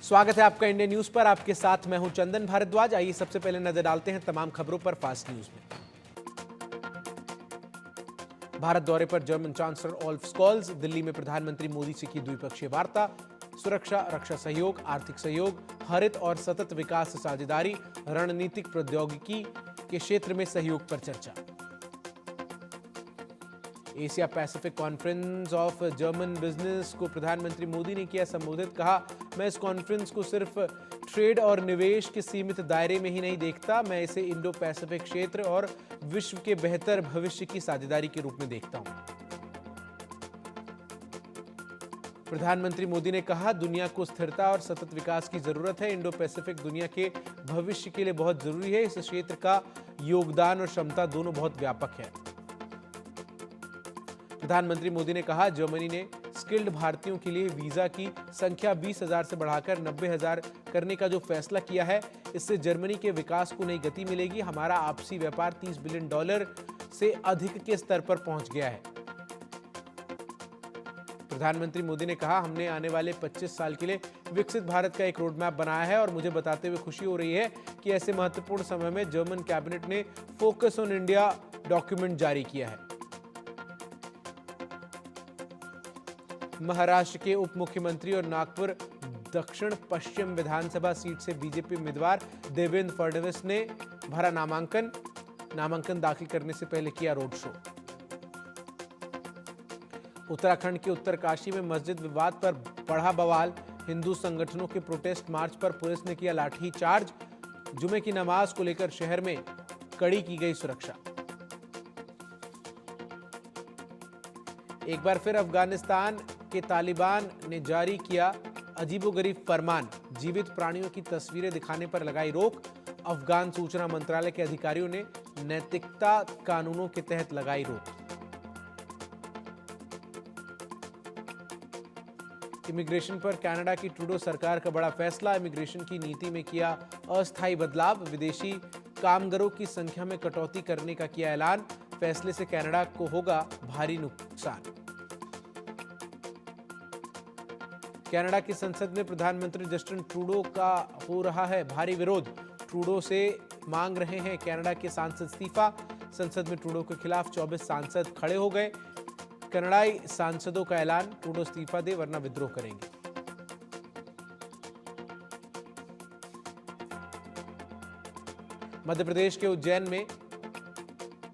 स्वागत है आपका इंडिया न्यूज पर। आपके साथ मैं हूं चंदन भारद्वाज। आइए सबसे पहले नजर डालते हैं तमाम खबरों पर फास्ट न्यूज में। भारत दौरे पर जर्मन चांसलर ओल्फ स्कॉल्स। दिल्ली में प्रधानमंत्री मोदी से की द्विपक्षीय वार्ता। सुरक्षा, रक्षा सहयोग, आर्थिक सहयोग, हरित और सतत विकास साझेदारी, रणनीतिक प्रौद्योगिकी के क्षेत्र में सहयोग पर चर्चा। Asia Pacific conference of German business को प्रधानमंत्री मोदी ने किया संबोधित। कहा, मैं इस कॉन्फ्रेंस को सिर्फ ट्रेड और निवेश के सीमित दायरे में ही नहीं देखता, मैं इसे इंडो पैसिफिक क्षेत्र और विश्व के बेहतर भविष्य की साझेदारी के रूप में देखता हूं। प्रधानमंत्री मोदी ने कहा, दुनिया को स्थिरता और सतत विकास की जरूरत है। इंडो पैसिफिक दुनिया के भविष्य के लिए बहुत जरूरी है। इस क्षेत्र का योगदान और क्षमता दोनों बहुत व्यापक है। प्रधानमंत्री मोदी ने कहा, जर्मनी ने स्किल्ड भारतीयों के लिए वीजा की संख्या 20,000 से बढ़ाकर 90,000 करने का जो फैसला किया है, इससे जर्मनी के विकास को नई गति मिलेगी। हमारा आपसी व्यापार $30 बिलियन से अधिक के स्तर पर पहुंच गया है। प्रधानमंत्री मोदी ने कहा, हमने आने वाले 25 साल के लिए विकसित भारत का एक रोड मैप बनाया है और मुझे बताते हुए खुशी हो रही है कि ऐसे महत्वपूर्ण समय में जर्मन कैबिनेट ने फोकस ऑन इंडिया डॉक्यूमेंट जारी किया है। महाराष्ट्र के उप मुख्यमंत्री और नागपुर दक्षिण पश्चिम विधानसभा सीट से बीजेपी उम्मीदवार देवेंद्र फडणवीस ने भरा नामांकन दाखिल करने से पहले किया रोड शो। उत्तराखंड के उत्तरकाशी में मस्जिद विवाद पर बढ़ा बवाल। हिंदू संगठनों के प्रोटेस्ट मार्च पर पुलिस ने किया लाठीचार्ज। जुमे की नमाज को लेकर शहर में कड़ी की गई सुरक्षा। एक बार फिर अफगानिस्तान के तालिबान ने जारी किया अजीबोगरीब फरमान। जीवित प्राणियों की तस्वीरें दिखाने पर लगाई रोक। अफगान सूचना मंत्रालय के अधिकारियों ने नैतिकता कानूनों के तहत लगाई रोक। इमिग्रेशन पर कनाडा की ट्रूडो सरकार का बड़ा फैसला। इमिग्रेशन की नीति में किया अस्थायी बदलाव। विदेशी कामगारों की संख्या में कटौती करने का किया ऐलान। फैसले से कनाडा को होगा भारी नुकसान। कनाडा की संसद में प्रधानमंत्री जस्टिन ट्रूडो का हो रहा है भारी विरोध। ट्रूडो से मांग रहे हैं कनाडा के सांसद इस्तीफा। संसद में ट्रूडो के खिलाफ 24 सांसद खड़े हो गए। कनाडाई सांसदों का ऐलान, ट्रूडो इस्तीफा दे वरना विद्रोह करेंगे। मध्य प्रदेश के उज्जैन में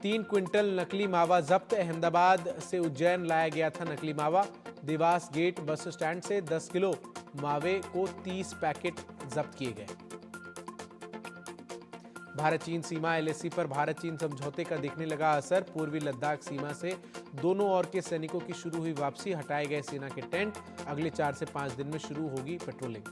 3 क्विंटल नकली मावा जब्त। अहमदाबाद से उज्जैन लाया गया था नकली मावा। देवास गेट बस स्टैंड से 10 किलो मावे को 30 पैकेट जब्त किए गए। भारत चीन सीमा एलएसी पर भारत चीन समझौते का दिखने लगा असर। पूर्वी लद्दाख सीमा से दोनों ओर के सैनिकों की शुरू हुई वापसी। हटाए गए सेना के टेंट। अगले 4 से 5 दिन में शुरू होगी पेट्रोलिंग।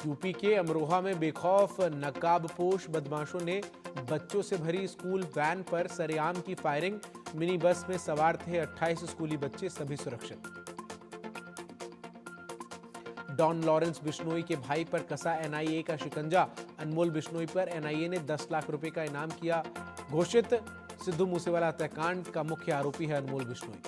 यूपी के अमरोहा में बेखौफ नकाबपोश बदमाशों ने बच्चों से भरी स्कूल वैन पर सरेआम की फायरिंग। मिनी बस में सवार थे 28 स्कूली बच्चे, सभी सुरक्षित। डॉन लॉरेंस बिश्नोई के भाई पर कसा एनआईए का शिकंजा। अनमोल बिश्नोई पर एनआईए ने 10 लाख रुपए का इनाम किया घोषित। सिद्धू मूसेवाला हत्याकांड का मुख्य आरोपी है अनमोल बिश्नोई।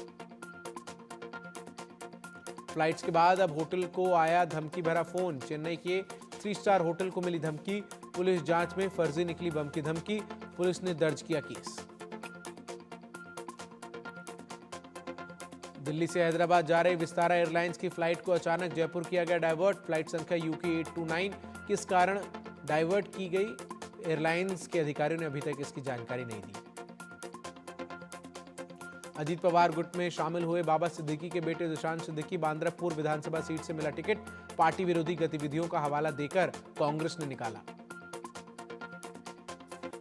फ्लाइट्स के बाद अब होटल को आया धमकी भरा फोन। चेन्नई के 3 स्टार होटल को मिली धमकी। पुलिस जांच में फर्जी निकली बम की धमकी। पुलिस ने दर्ज किया केस। दिल्ली से हैदराबाद जा रही विस्तारा एयरलाइंस की फ्लाइट को अचानक जयपुर किया गया डाइवर्ट। फ्लाइट संख्या UK 829 किस कारण डाइवर्ट की गई, एयरलाइंस के अधिकारियों ने अभी तक इसकी जानकारी नहीं दी। अजीत पवार गुट में शामिल हुए बाबा सिद्दीकी के बेटे दुशांत सिद्दीकी बांद्रा पूर्व विधानसभा सीट से मिला टिकट। पार्टी विरोधी गतिविधियों का हवाला देकर कांग्रेस ने निकाला।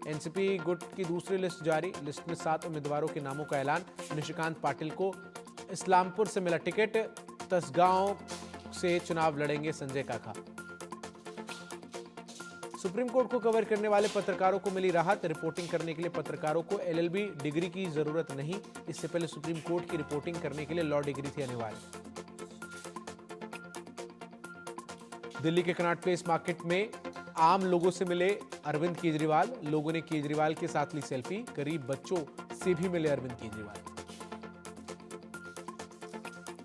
एनसीपी गुट की दूसरी लिस्ट जारी। लिस्ट में 7 उम्मीदवारों के नामों का ऐलान। निशिकांत पाटिल को इस्लामपुर से मिला टिकट। तसगांव से चुनाव लड़ेंगे संजय काका। सुप्रीम कोर्ट को कवर करने वाले पत्रकारों को मिली राहत। रिपोर्टिंग करने के लिए पत्रकारों को LLB डिग्री की जरूरत नहीं। इससे पहले सुप्रीम कोर्ट की रिपोर्टिंग करने के लिए लॉ डिग्री थी अनिवार्य। दिल्ली के कनॉट प्लेस मार्केट में आम लोगों से मिले अरविंद केजरीवाल। लोगों ने केजरीवाल के साथ ली सेल्फी। गरीब बच्चों से भी मिले अरविंद केजरीवाल।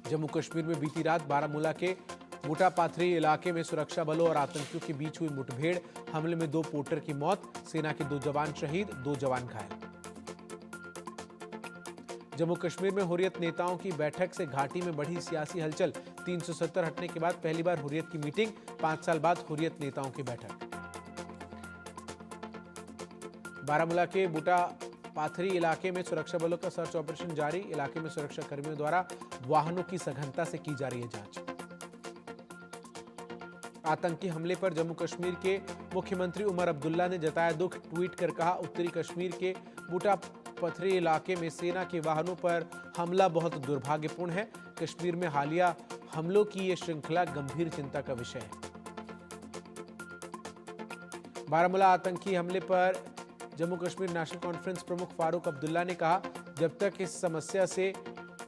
जम्मू कश्मीर में बीती रात बारामूला के बूटा पाथरी इलाके में सुरक्षा बलों और आतंकियों के बीच हुई मुठभेड़, हमले में 2 पोर्टर की मौत, सेना के 2 जवान शहीद, 2 जवान घायल। जम्मू कश्मीर में हुर्रियत नेताओं की बैठक से घाटी में बढ़ी सियासी हलचल, 370 हटने के बाद पहली बार हुर्रियत की मीटिंग, 5 साल बाद हुर्रियत नेताओं की बैठक। बारामूला के बूटा पाथरी इलाके में सुरक्षा बलों का सर्च ऑपरेशन जारी, इलाके में सुरक्षा कर्मियों द्वारा वाहनों की सघनता से की जा रही है जांच। आतंकी हमले पर जम्मू कश्मीर के मुख्यमंत्री उमर अब्दुल्ला ने जताया दुख, ट्वीट कर कहा, उत्तरी कश्मीर के बूटा पथरी इलाके में सेना के वाहनों पर हमला बहुत दुर्भाग्यपूर्ण है। कश्मीर में हालिया हमलों की यह श्रृंखला गंभीर चिंता का विषय है। बारामूला आतंकी हमले पर जम्मू कश्मीर नेशनल कॉन्फ्रेंस प्रमुख फारूक अब्दुल्ला ने कहा, जब तक इस समस्या से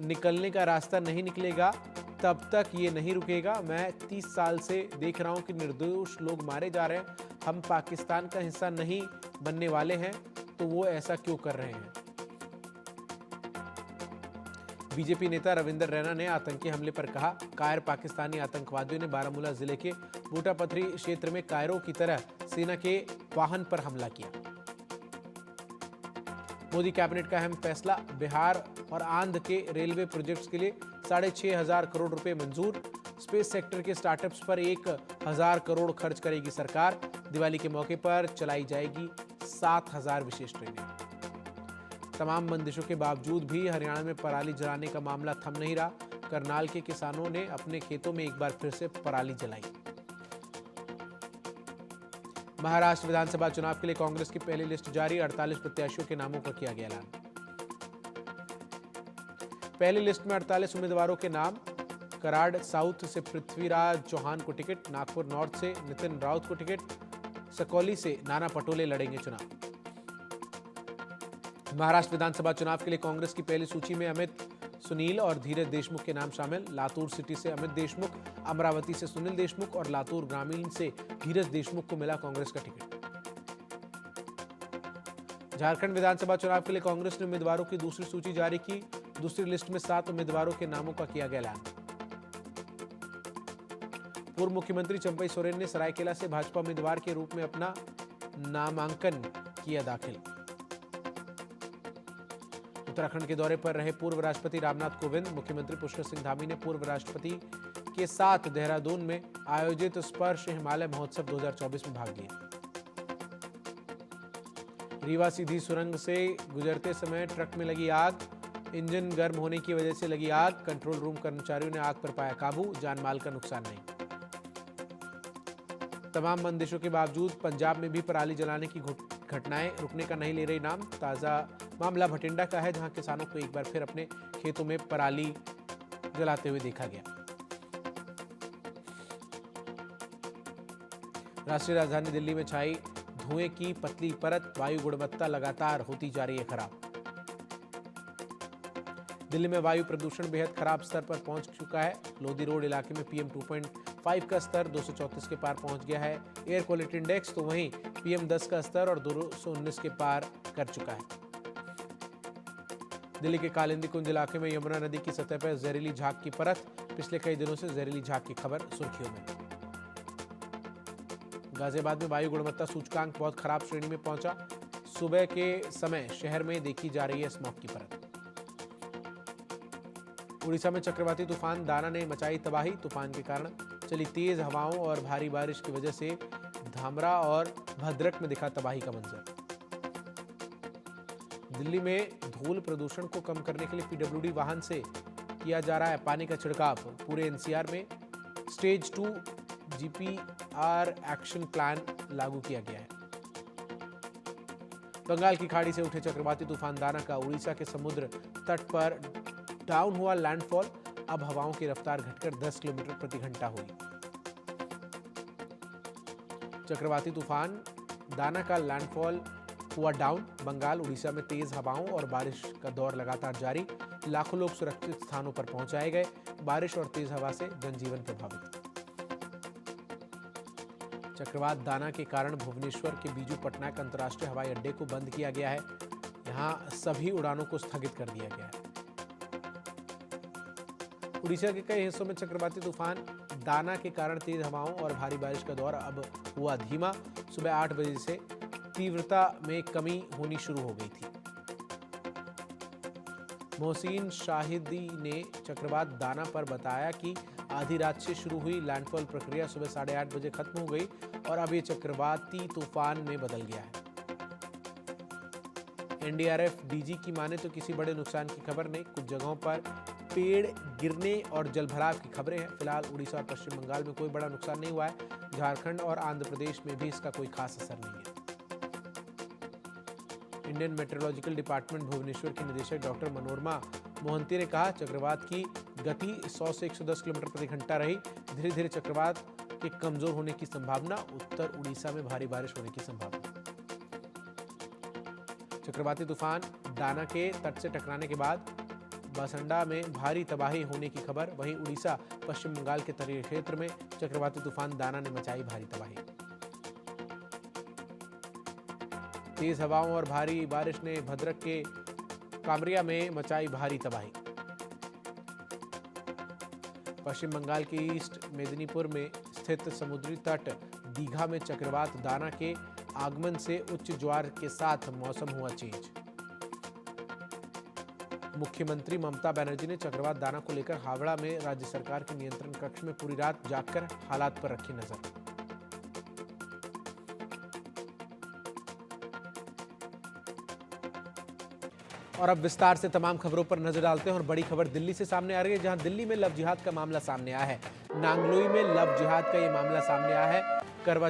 निकलने का रास्ता नहीं निकलेगा तब तक ये नहीं रुकेगा। मैं 30 साल से देख रहा हूं कि निर्दोष लोग मारे जा रहे हैं। हम पाकिस्तान का हिस्सा नहीं बनने वाले हैं, तो वो ऐसा क्यों कर रहे हैं। बीजेपी नेता रविंदर रैना ने आतंकी हमले पर कहा, कायर पाकिस्तानी आतंकवादियों ने बारामूला जिले के बूटा पथरी क्षेत्र में कायरों की तरह सेना के वाहन पर हमला किया। मोदी कैबिनेट का अहम फैसला, बिहार और आंध्र के रेलवे प्रोजेक्ट्स के लिए 6,500 करोड़ रुपए मंजूर। स्पेस सेक्टर के स्टार्टअप्स पर 1,000 करोड़ खर्च करेगी सरकार। दिवाली के मौके पर चलाई जाएगी 7,000 विशेष ट्रेनें। तमाम बंदिशों के बावजूद भी हरियाणा में पराली जलाने का मामला थम नहीं रहा। करनाल के किसानों ने अपने खेतों में एक बार फिर से पराली जलाई। महाराष्ट्र विधानसभा चुनाव के लिए कांग्रेस की पहली लिस्ट जारी, 48 प्रत्याशियों के नामों का किया गया ऐलान। पहली लिस्ट में 48 उम्मीदवारों के नाम, कराड़ साउथ से पृथ्वीराज चौहान को टिकट, नागपुर नॉर्थ से नितिन राउत को टिकट, सकौली से नाना पटोले लड़ेंगे चुनाव। महाराष्ट्र विधानसभा चुनाव के लिए कांग्रेस की पहली सूची में अमित, सुनील और धीरज देशमुख के नाम शामिल। लातूर सिटी से अमित देशमुख, अमरावती से सुनील देशमुख और लातूर ग्रामीण से धीरज देशमुख को मिला कांग्रेस का टिकट। झारखंड विधानसभा चुनाव के लिए कांग्रेस ने उम्मीदवारों की दूसरी सूची जारी की। दूसरी लिस्ट में 7 उम्मीदवारों के नामों का किया गया ऐलान। पूर्व मुख्यमंत्री चंपई सोरेन ने सरायकेला से भाजपा उम्मीदवार के रूप में अपना नामांकन किया दाखिल। उत्तराखंड के दौरे पर रहे पूर्व राष्ट्रपति रामनाथ कोविंद, मुख्यमंत्री पुष्कर सिंह धामी ने पूर्व राष्ट्रपति के साथ देहरादून में आयोजित स्पर्श हिमालय महोत्सव 2024 में भाग लिया। रीवा सीधी सुरंग से गुजरते समय ट्रक में लगी आग, इंजन गर्म होने की वजह से लगी आग। कंट्रोल रूम कर्मचारियों ने आग पर पाया काबू, जान माल का नुकसान नहीं। तमाम बंदिशों के बावजूद पंजाब में भी पराली जलाने की घटनाएं रुकने का नहीं ले रही नाम। ताजा मामला भटिंडा का है, जहां किसानों को एक बार फिर अपने खेतों में पराली जलाते हुए देखा गया। राष्ट्रीय राजधानी दिल्ली में छाई धुएं की पतली परत, वायु गुणवत्ता लगातार होती जा रही है खराब। दिल्ली में वायु प्रदूषण बेहद खराब स्तर पर पहुंच चुका है। लोधी रोड इलाके में PM 2.5 का स्तर 234 के पार पहुंच गया है। एयर क्वालिटी इंडेक्स तो वहीं PM 10 का स्तर और 219 के पार कर चुका है। दिल्ली के कालिंदी कुंज इलाके में यमुना नदी की सतह पर जहरीली झाग की परत, पिछले कई दिनों से जहरीली झाग की खबर सुर्खियों में। गाजियाबाद में वायु गुणवत्ता सूचकांक बहुत खराब श्रेणी में पहुंचा। सुबह के समय शहर में देखी जा रही है स्मॉग की परत। उड़ीसा में चक्रवाती तूफान दाना ने मचाई तबाही। तूफान के कारण चली तेज हवाओं और भारी बारिश की वजह से धामरा और भद्रक में दिखा तबाही का मंजर। दिल्ली में धूल प्रदूषण को कम करने के लिए PWD वाहन से किया जा रहा है पानी का छिड़काव। पूरे NCR में स्टेज 2 GPR एक्शन प्लान लागू किया गया है। बंगाल की खाड़ी से उठे चक्रवाती तूफान दाना का उड़ीसा के समुद्र तट पर डाउन हुआ लैंडफॉल। अब हवाओं की रफ्तार घटकर 10 किलोमीटर प्रति घंटा हुई। चक्रवाती तूफान दाना का लैंडफॉल हुआ डाउन। बंगाल उड़ीसा में तेज हवाओं और बारिश का दौर लगातार जारी। लाखों लोग सुरक्षित स्थानों पर पहुंचाए गए। बारिश और तेज हवा से जनजीवन प्रभावित। चक्रवात दाना के कारण भुवनेश्वर के बीजू पटनायक अंतर्राष्ट्रीय हवाई अड्डे को बंद किया गया है। यहां सभी उड़ानों को स्थगित कर दिया गया है। उड़ीसा के कई हिस्सों में चक्रवाती तूफान दाना के कारण तेज हवाओं और भारी बारिश का दौर अब हुआ धीमा। सुबह 8 बजे से तीव्रता में कमी होनी शुरू हो गई थी। मोहसिन शाहिदी ने चक्रवात दाना पर बताया कि आधी रात से शुरू हुई लैंडफॉल प्रक्रिया सुबह 8:30 बजे खत्म हो गई और अब ये चक्रवाती तूफान में बदल गया है। एनडीआरएफ डीजी की माने तो किसी बड़े नुकसान की खबर नहीं। कुछ जगहों पर पेड़ गिरने और जलभराव की खबरें हैं। फिलहाल उड़ीसा और पश्चिम बंगाल में कोई बड़ा नुकसान नहीं हुआ है। झारखंड और आंध्र प्रदेश में भी इसका कोई खास असर नहीं है। इंडियन मेट्रोलॉजिकल डिपार्टमेंट भुवनेश्वर के निदेशक डॉक्टर मनोरमा मोहंती ने कहा, चक्रवात की गति 100 से 110 किलोमीटर प्रति घंटा रही। धीरे धीरे चक्रवात के कमजोर होने की संभावना। उत्तर उड़ीसा में भारी बारिश होने की संभावना। चक्रवाती तूफान दाना के तट से टकराने के बाद बसंडा में भारी तबाही होने की खबर। वहीं उड़ीसा पश्चिम बंगाल के तटीय क्षेत्र में चक्रवाती तूफान दाना ने मचाई भारी तबाही। तेज हवाओं और भारी बारिश ने भद्रक के कामरिया में मचाई भारी तबाही। पश्चिम बंगाल के ईस्ट मेदिनीपुर में स्थित समुद्री तट दीघा में चक्रवात दाना के आगमन से उच्च ज्वार के साथ मौसम हुआ चेंज। मुख्यमंत्री ममता बनर्जी ने चक्रवात दाना को लेकर हावड़ा में राज्य सरकार के नियंत्रण कक्ष में पूरी रात जागकर हालात पर रखी नजर। और अब विस्तार से तमाम खबरों पर नजर डालते हैं और बड़ी खबर दिल्ली से सामने आ रही है, जहां दिल्ली में लव जिहाद का मामला सामने आया है। नांगलोई में लव जिहाद का ये मामला सामने आया है। करवा